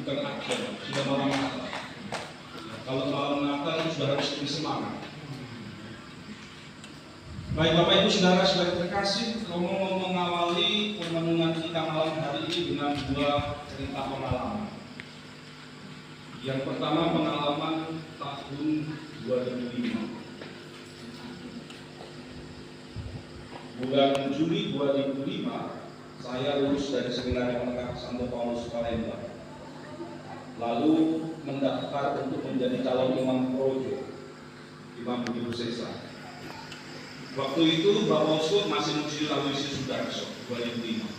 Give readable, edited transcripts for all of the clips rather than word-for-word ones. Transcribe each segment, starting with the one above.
bukan akhir, sudah malam Natal. Kalau malam Natal itu sudah harus lebih semangat. Baik Bapak Ibu Saudara-saudara terkasih, Romo mau mengawali perenungan kita malam hari ini dengan dua cerita pengalaman. Yang pertama pengalaman tahun 2005. Bulan Juli 2005, saya lulus dari Seminari Menengah Santo Paulus Palembang. Lalu mendaftar untuk menjadi calon imam projo, Imam Budi Sesa. Waktu itu Bapak Oswald masih Monsinyur Aloysius Sudarso, 2005.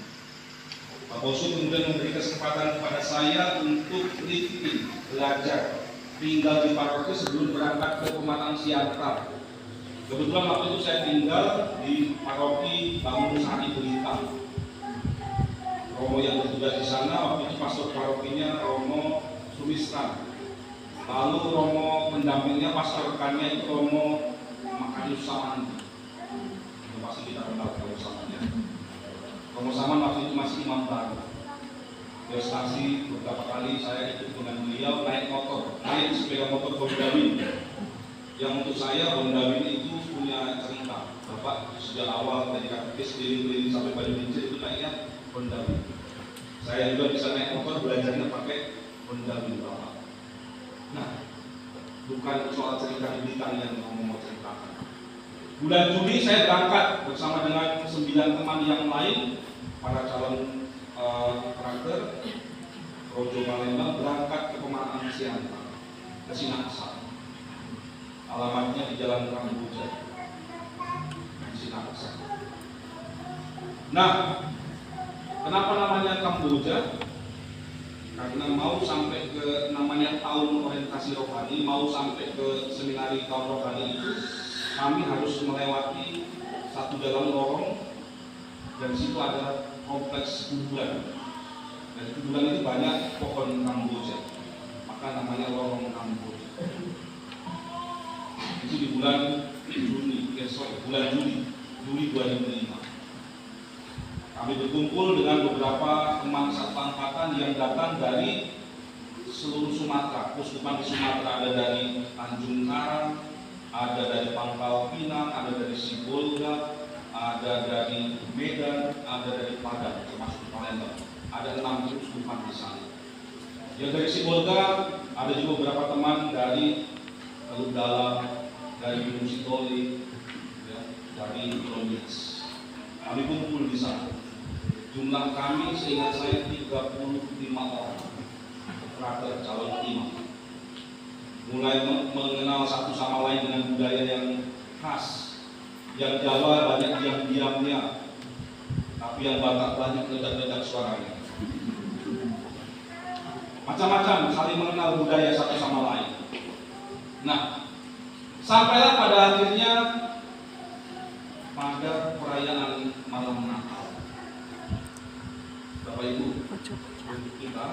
Bapak Oswald kemudian memberi kesempatan kepada saya untuk living, belajar, tinggal di paroki sebelum berangkat ke pematang siantar. Kebetulan waktu itu saya tinggal di paroki Bangun Sari Belitang. Romo yang bertugas di sana waktu itu pastor parokinya Romo Sumistan. Lalu Romo pendampingnya pastor rekannya itu Romo Makarius Samanti. Itu pasti kita kenal Romo Samanti. Romo Saman waktu itu masih imam baru. Di stasi beberapa kali saya ikut dengan beliau naik sepeda motor Honda Win. Yang untuk saya Honda Win itu punya cerita. Bapak sejak awal dari katekis keliling-keliling sampai Baju Binjai itu naiknya Honda Win. Saya juga bisa naik motor belajarnya pakai Honda Win Bapak. Nah, bukan soal cerita di Blitar yang mau ceritakan. Bulan Juli saya berangkat bersama dengan 9 teman yang lain, para calon traktor Projo Palembang, berangkat ke Pematang Siantar, ke Sinaksa. Alamatnya di Jalan Kamboja, di Sinaksa. Nah, kenapa namanya Kamboja? Karena mau sampai ke namanya tahun orientasi rohani, mau sampai ke seminari tahun rohani itu, kami harus melewati satu jalan lorong, dan di situ ada kompleks kuburan. Dan kuburan itu banyak pohon Kamboja, maka namanya lorong Kamboja. Itu di bulan Juli 2005. Kami berkumpul dengan beberapa teman satu angkatan yang datang dari seluruh Sumatera. Kuskupan di Sumatera ada dari Tanjung Karang, ada dari Pangkal Pinang, ada dari Sibolga, ada dari Medan, ada dari Padang, termasuk Palembang. Ada 6 kuskupan di sana. Yang dari Sibolga ada juga beberapa teman dari Teluk Dalam, dari Gunung Sitoli, ya, dari Ilonias. Kami kumpul di sana. Jumlah kami seingat saya 35 orang terakhir calon imam. Mulai mengenal satu sama lain dengan budaya yang khas. Yang Jawa banyak diam-diamnya, tapi yang Batak banyak ledak-ledak suaranya. Macam-macam saling mengenal budaya satu sama lain. Nah, sampailah pada akhirnya pada perayaan malam Natal. Bapak Ibu, kita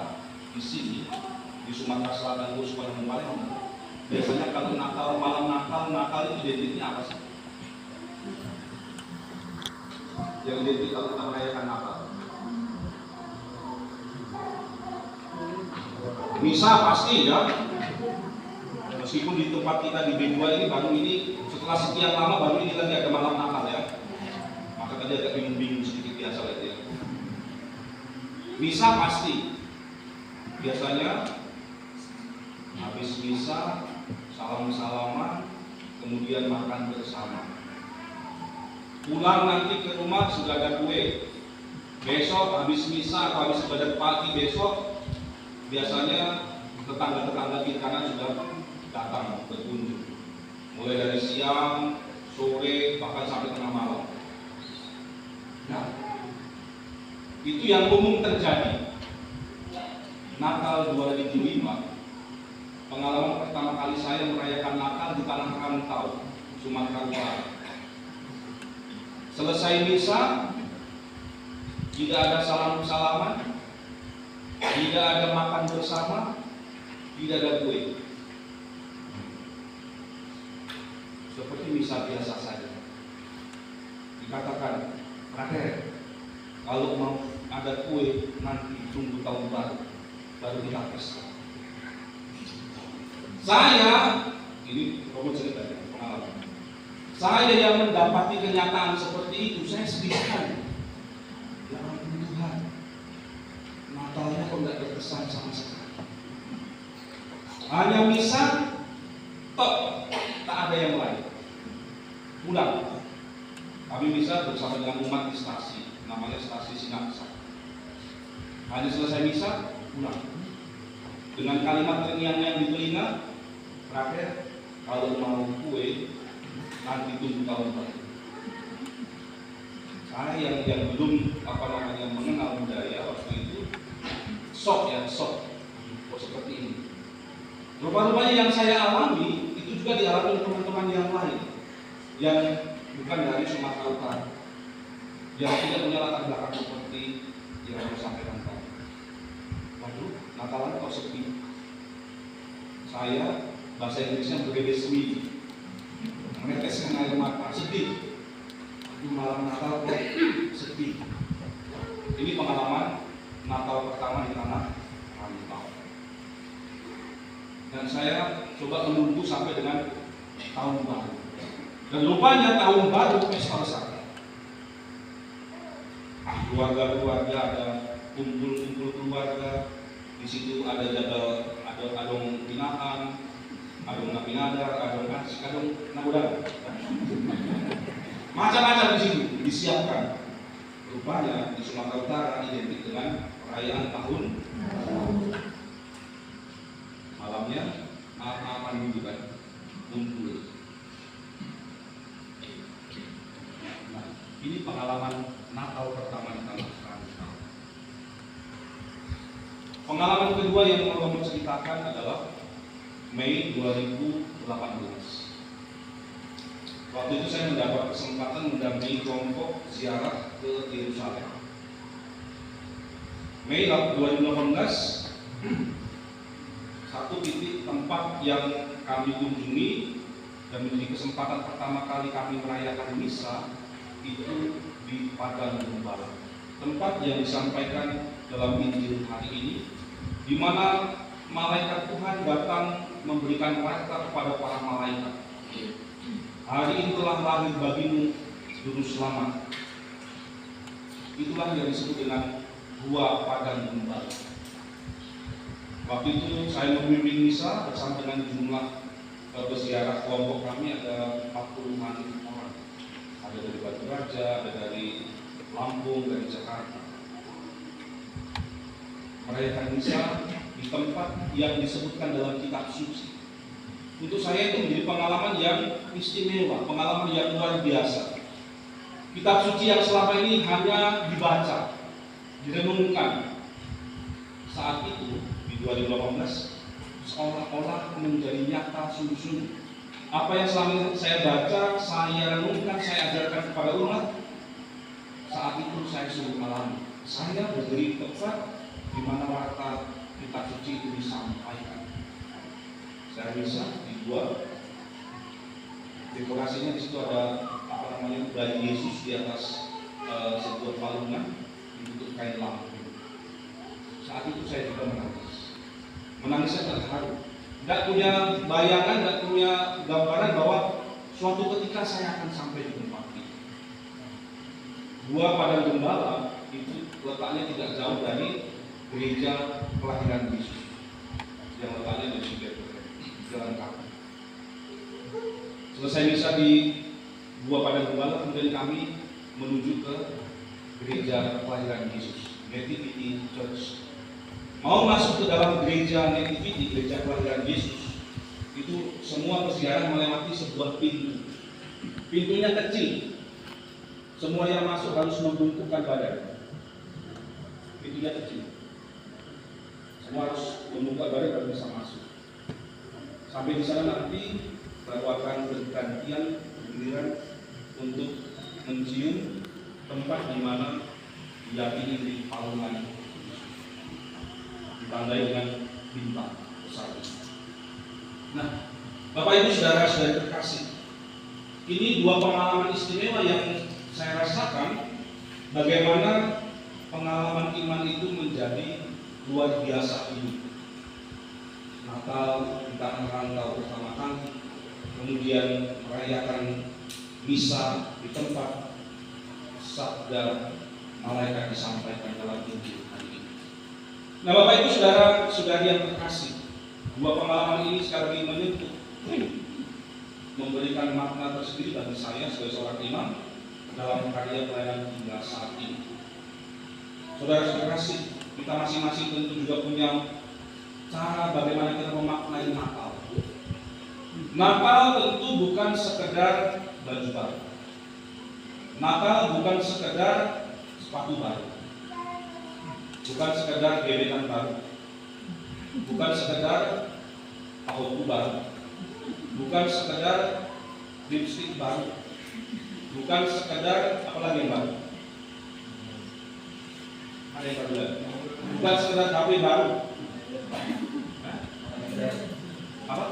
di sini di Sumatera Selatan khususnya di Palembang, biasanya kalau Natal, malam Natal itu identiknya apa sih? Yang identik kalau kita merayakan Natal? Misa pasti ya. Meskipun di tempat kita di B2 ini baru ini setelah sekian lama baru ini lagi ada malam Natal ya. Maka tadi agak bingung-bingung sedikit biasa itu ya. Misa pasti. Biasanya habis misa salam-salaman, kemudian makan bersama. Pulang nanti ke rumah sudah ada kue. Besok habis misa atau habis ibadat pagi besok biasanya tetangga-tetangga kita kanan sudah datang berkunjung. Mulai dari siang, sore, bahkan sampai tengah malam. Nah, itu yang umum terjadi. Natal 2005, pengalaman pertama kali saya merayakan Natal di Tanah Rantau, Sumatera Utara. Selesai misa, tidak ada salam-salaman, tidak ada makan bersama, tidak ada kue. Seperti misa biasa saja. Dikatakan, Raden, kalau mau ada kue nanti tunggu tahun baru. baru kita pesta. Saya, ini Romo cerita ya, pengalaman. Saya yang mendapati kenyataan seperti itu, saya sedih sekali. Ya ampun Tuhan, Natalnya kok nggak berkesan sama sekali. Hanya misa, tok, tak ada yang lain. Pulang, kami misa bersama dengan umat di stasi, namanya stasi Sinaksa. Hanya selesai misa, pulang. Dengan kalimat terngiang-ngiang di telinga, terakhir, kalau mau kue, nanti tunggu tahun baru. Saya yang belum mengenal budaya waktu itu, sok. Kok seperti ini. Rupa-rupanya yang saya alami itu juga dialami teman-teman yang lain, yang bukan dari Sumatera Utara, yang tidak punya latar belakang seperti yang saya sampaikan tadi. Waduh, Natalan kok sepi. Saya bahasa Inggrisnya berbeda-beda, meneteskan air mata, sedih. Malam Natal kok sedih. Ini pengalaman Natal pertama di tanah rantau. Dan saya coba menunggu sampai dengan tahun baru. Dan rupanya tahun baru pesta besar. Keluarga-keluarga ada kumpul-kumpul keluarga. Di situ ada jadwal, ada adong binaan, adong napinadar, adong nasi, adong nabudang. Macam-macam di situ disiapkan. Rupanya di Sumatera Utara identik dengan perayaan tahun. Malamnya apa dulu kan, kumpul. Nah, ini pengalaman Natal pertama di tanah rantau. Pengalaman kedua yang mau kami ceritakan adalah Mei 2018. Waktu itu saya mendapat kesempatan mendampingi kelompok ziarah ke Yerusalem. Mei 2018, satu titik tempat yang kami kunjungi dan menjadi kesempatan pertama kali kami merayakan misa itu di Padang Gembala. Tempat yang disampaikan dalam Injil hari ini, di mana malaikat Tuhan datang memberikan warta kepada para malaikat. Hari ini telah lahir bagimu juru selamat. Itulah yang disebut dengan Gua Padang Gembala. Waktu itu saya memimpin misa bersama dengan jumlah peziarah kelompok kami ada 40-an orang. Ada dari Batu Raja, ada dari Lampung, dari Jakarta. Merayakan misa di tempat yang disebutkan dalam kitab suci. Untuk saya itu menjadi pengalaman yang istimewa, pengalaman yang luar biasa. Kitab suci yang selama ini hanya dibaca, direnungkan. Saat itu, di 2018, seolah-olah menjadi nyata sungguh-sungguh. Apa yang selama ini saya baca, saya renungkan, saya ajarkan kepada umat, saat itu saya sungguh alami. Saya berdiri tepat di mana warta kitab suci itu disampaikan. Saya bisa dibuat dekorasinya, di situ ada bayi Yesus di atas sebuah palungan ditutup kain lampu. Saat itu saya juga menangisnya terharu. Tidak punya bayangan, tidak punya gambaran bahwa suatu ketika saya akan sampai di tempat itu. Gua Padang Gembala itu letaknya tidak jauh dari gereja kelahiran Yesus yang letaknya di Jalan Kaki. Selesai misa di Gua Padang Gembala, kemudian kami menuju ke gereja kelahiran Yesus, Nativity Church. Mau masuk ke dalam gereja Nativity, gereja kelahiran Yesus, itu semua peziarah melewati sebuah pintu. Pintunya kecil, semua yang masuk harus membungkukkan badan. Pintunya kecil, semua harus membuka badan baru bisa masuk. Sampai di sana nanti baru akan bergantian giliran untuk mencium tempat di mana diyakini di palungan, ditandai dengan bintang besar. Nah, Bapak Ibu saudara-saudari terkasih, ini dua pengalaman istimewa yang saya rasakan. Bagaimana pengalaman iman itu menjadi luar biasa ini. Natal kita merantau pertama kali, kemudian merayakan misa di tempat sabda malaikat disampaikan dalam Injil hari ini. Nah, Bapak Ibu Saudara yang terkasih, dua pengalaman ini sekali lagi menyentuh, memberikan makna tersendiri bagi saya sebagai seorang imam dalam karya pelayanan hingga saat ini. Saudara terkasih, kita masing-masing tentu juga punya cara bagaimana kita memaknai Natal. Natal tentu bukan sekedar baju baru. Natal bukan sekedar sepatu baru. Bukan sekedar gebetan baru. Bukan sekedar pahoku baru. Bukan sekedar lipstick baru. Bukan sekedar apalagi yang baru. Ada yang baru. Bukan sekedar HP baru. Apa?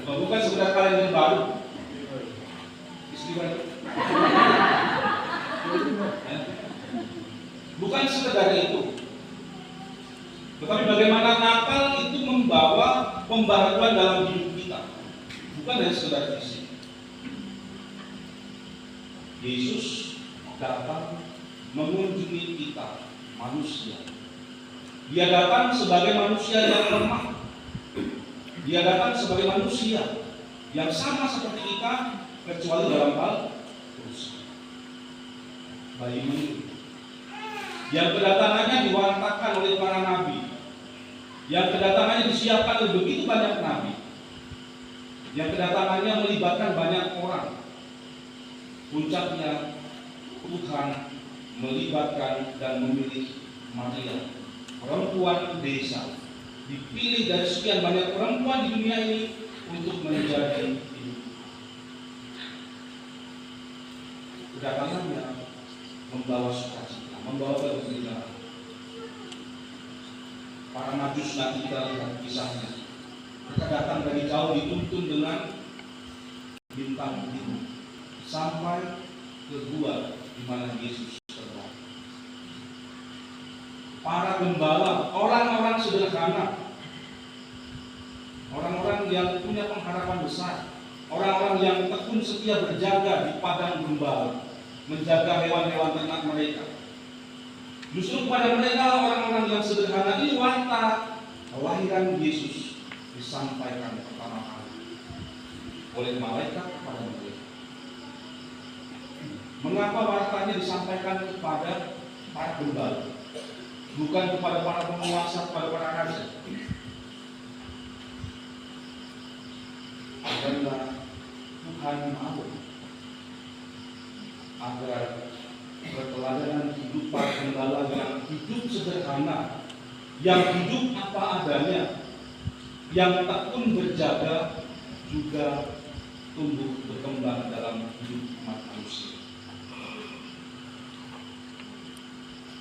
Bukan sekedar kalender baru. Istri baru. Bukan sekedar itu. Tetapi bagaimana Natal itu membawa pembaharuan dalam hidup kita. Bukan hanya sekedar fisik. Yesus datang mengunjungi kita, manusia. Dia datang sebagai manusia yang lemah. Dia datang sebagai manusia yang sama seperti kita, kecuali dalam hal dosa. Bayi Maria, yang kedatangannya diwartakan oleh para nabi, yang kedatangannya disiapkan oleh begitu banyak nabi, yang kedatangannya melibatkan banyak orang. Puncaknya Tuhan melibatkan dan memilih Maria, perempuan desa, dipilih dari sekian banyak perempuan di dunia ini untuk menjadi ibu. Kedatangannya membawa sukacita, membawa kegembiraan. Para majus nanti kita lihat kisahnya. Mereka datang dari jauh dituntun dengan bintang timur sampai ke gua di mana Yesus terdapat. Para gembala, orang-orang sederhana, orang-orang yang punya pengharapan besar, orang-orang yang tekun setia berjaga di padang gembala, menjaga hewan-hewan ternak mereka. Justru kepada mereka, orang-orang yang sederhana ini, warta kelahiran Yesus disampaikan pertama kali oleh malaikat kepada mereka. Mengapa wartanya disampaikan kepada para gembala, bukan kepada para penguasa, kepada para raja? Karena Tuhan mau agar perteladanan hidup para gembala yang hidup sederhana, yang hidup apa adanya, yang tekun berjaga, juga tumbuh berkembang dalam hidup umat manusia.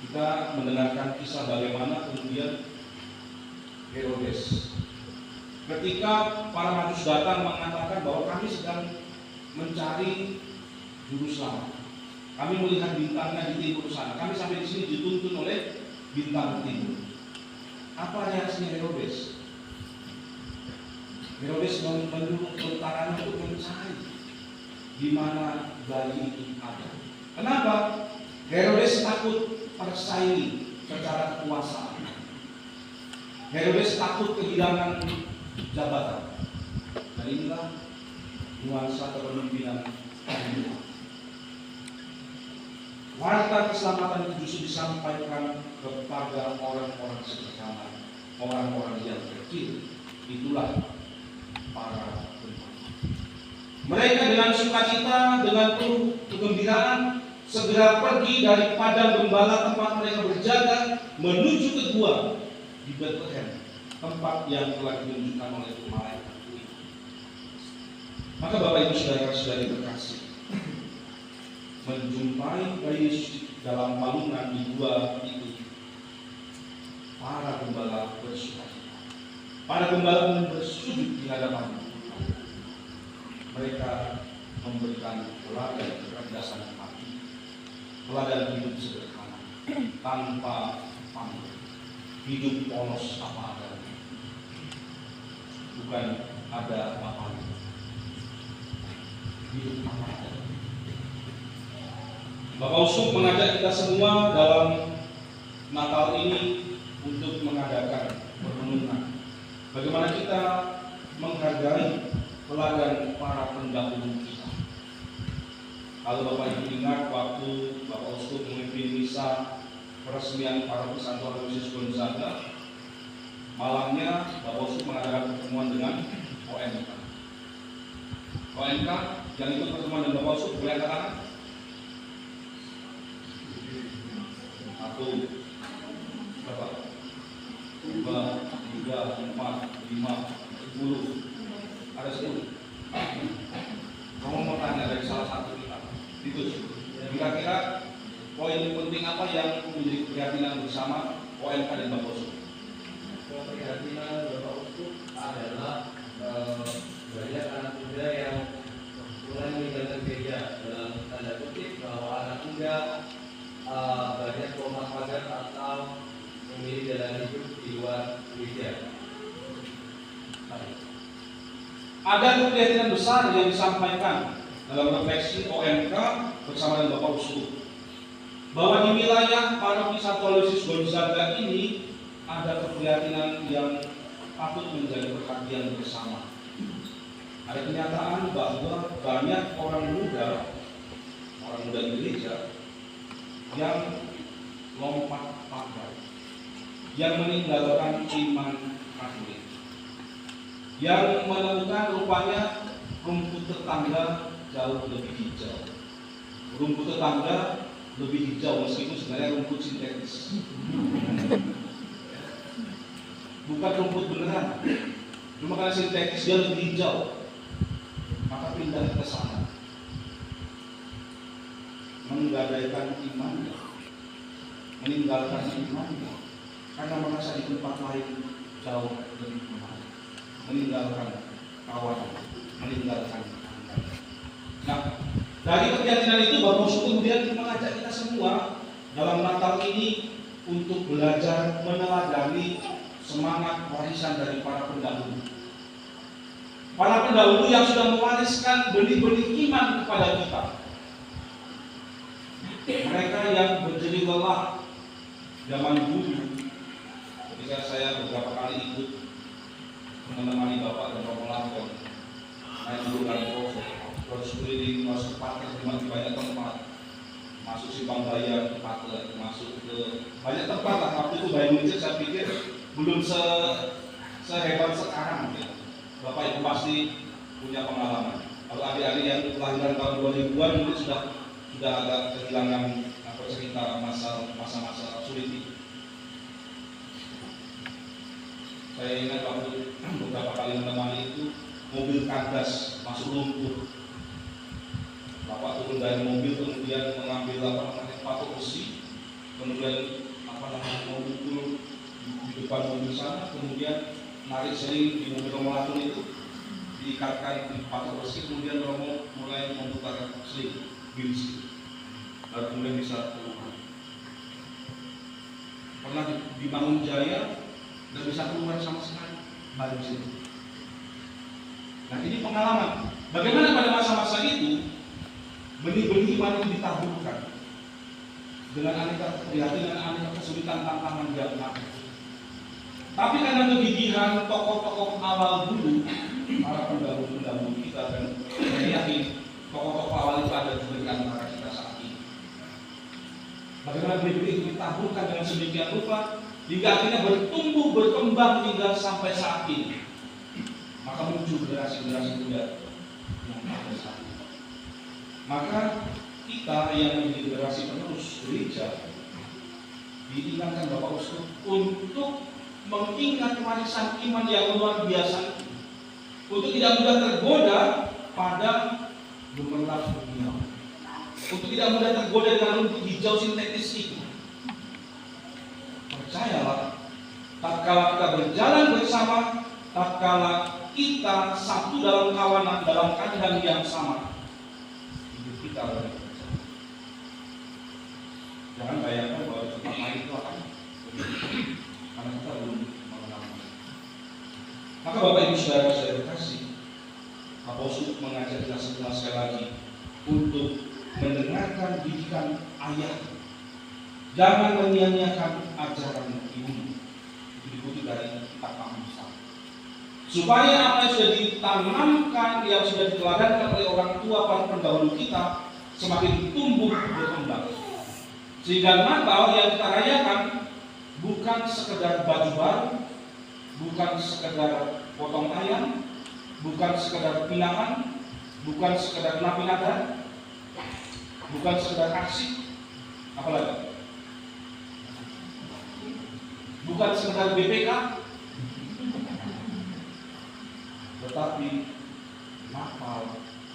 Kita mendengarkan kisah bagaimana kemudian Herodes, ketika para majus datang mengatakan bahwa kami sedang mencari juru selamat, kami melihat bintangnya di timur sana, kami sampai di sini dituntun oleh bintang timur. Apa reaksinya Herodes? Herodes menyuruh tentaranya untuk mencari di mana bayi itu ada. Kenapa? Herodes takut tersaingi secara kekuasaan. Herodes takut kehilangan jabatan. Dan inilah nuansa kepemimpinan Tuhan. Warta keselamatan itu justru disampaikan kepada orang-orang sederhana, orang-orang yang kecil. Itulah para gembala. Mereka dengan sukacita, dengan penuh kegembiraan, segera pergi dari padang gembala tempat mereka berjaga menuju ke gua di Bethlehem, tempat yang telah ditunjukkan oleh malaikat itu. Maka Bapak Ibu Saudara-saudari terkasih, menjumpai bayi Yesus dalam palungan di gua itu, para gembala bersukacita. Para gembala pun bersujud di hadapan Tuhan. Mereka memberikan teladan kecerdasan hati, teladan hidup sederhana, tanpa pamrih. hidup polos apa adanya, bukan ada apa-apa, hidup apa adanya. Bapak Uskup mengajak kita semua dalam Natal ini untuk mengadakan perenungan bagaimana kita menghargai teladan para pendahulu kita. Kalau Bapak Ibu ingat waktu Bapak Uskup memimpin misa peresmian para Santo Aloysius Gonzaga, malamnya Bapak Uskup mengadakan pertemuan dengan ONK. ONK yang ikut pertemuan dengan Bapak Uskup boleh angkat tangan? 1, berapa? 2, 3, 4, 5, 10. Ada 10. Kamu mau tanya dari salah satu kita? Itu kira-kira poin penting apa yang menjadi keprihatinan bersama ONK dan Bapak Uskup? Keprihatinan Bapak Uskup adalah banyak anak muda yang mulai meninggalkan gereja, dalam tanda kutip bahwa anak muda banyak memanfaatkan atau memilih jalan hidup di luar gereja. Ada keprihatinan besar yang disampaikan dalam refleksi ONK bersama dengan Bapak Uskup bahwa di wilayah Paroki Santo Aloysius Gonzaga ini ada keprihatinan yang patut menjadi perhatian bersama. Ada kenyataan bahwa banyak orang muda gereja yang lompat pagar, yang meninggalkan iman Katolik, yang menemukan rupanya rumput tetangga jauh lebih hijau. Rumput tetangga lebih hijau meskipun sebenarnya rumput sintetis. Bukan rumput beneran, cuma karena sintetis dia lebih hijau, maka pindah ke sana, menggadaikan imannya, meninggalkan imannya, karena merasa di tempat lain jauh lebih benar, meninggalkan kawan, meninggalkan anda. Nah, dari keprihatinan itu Bapak Uskup kemudian mengajak kita semua dalam Natal ini untuk belajar meneladani semangat warisan dari para pendahulu. Para pendahulu yang sudah mewariskan benih-benih iman kepada kita. Mereka yang berjerih lelah zaman dulu. Ketika saya beberapa kali ikut menemani Bapak dan Romo Lampon naik bulan terus keliling masuk parkir di banyak tempat, masuk Simpang Bayar ke Patle, masuk ke banyak tempat lah. Waktu itu Bayi Muncul saya pikir belum sehebat sekarang ya. Bapak Ibu pasti punya pengalaman. Kalau adik-adik yang kelahiran tahun 2000-an mungkin sudah agak kehilangan cerita masa-masa sulit itu. Saya ingat waktu beberapa kali menemani itu mobil kandas masuk lumpur. Bapak turun dari mobil kemudian mengambil patok besi, kemudian memukul di depan mobil sana, kemudian narik seling di mobil Romo Lampon itu diikatkan di patok besi, kemudian Romo mulai memutar seling besi, lalu kemudian bisa keluar. Pernah di Bangun Jaya nggak bisa keluar sama sekali, baru situ. Nah ini pengalaman. Bagaimana pada masa-masa itu benih-benih iman itu ditaburkan dengan aneka keprihatinan, aneka kesulitan, tantangan yang ada. Tapi karena kegigihan tokoh-tokoh awal dulu, para pendahulu kita, dan saya yakin tokoh-tokoh awal itu ada juga di antara kita saat ini. Bagaimana benih-benih itu ditaburkan dengan sedemikian rupa hingga akhirnya bertumbuh, berkembang hingga sampai saat ini. Maka muncul generasi-generasi muda yang ada saat ini. Maka kita yang menjadi generasi penerus gereja diingatkan Bapak Uskup untuk mengingat warisan iman yang luar biasa itu, untuk tidak mudah tergoda pada gemerlap dunia, untuk tidak mudah tergoda dengan rumput hijau sintetis itu. Percayalah, tatkala kita berjalan bersama, tatkala kita satu dalam kawanan, dalam kandang yang sama, hidup kita lebih bersama. Jangan bayangkan bahwa tempat lain itu akan karena Maka Bapak Ibu Saudara saya berkasih, Apostol mengajak kita semua sekali lagi untuk mendengarkan didikan ayah. Jangan menyia-nyiakan ajaran ibu. Diikuti dari kitab Amsal. Supaya apa yang sudah ditanamkan, yang sudah diteladankan oleh orang tua para pendahulu kita semakin tumbuh berkembang. Sehingga Natal yang kita rayakan bukan sekedar baju baru, bukan sekedar potong ayam, bukan sekedar pinangan, bukan sekedar napinada, bukan sekedar aksi, apalagi bukan sekedar BPK, tetapi Natal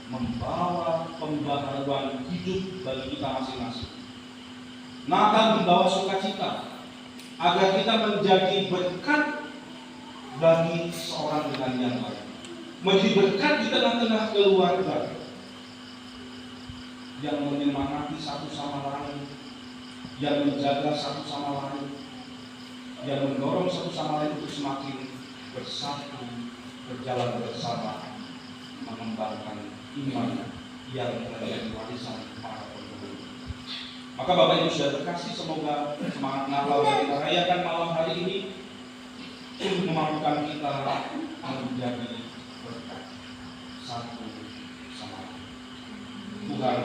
membawa pembaharuan hidup bagi kita masing-masing. Natal membawa sukacita agar kita menjadi berkat bagi seorang dengan yang lain, menjadi berkat di tengah-tengah keluarga yang menyemangati satu sama lain, yang menjaga satu sama lain, yang mendorong satu sama lain untuk semakin bersatu, berjalan bersama, mengembangkan iman yang menjadi warisan para pendahulu. Maka Bapak Ibu sudah terkasih, semoga semangat Natal yang kita rayakan malam hari ini untuk memampukan kita menjadi berkat satu sama lain. Tuhan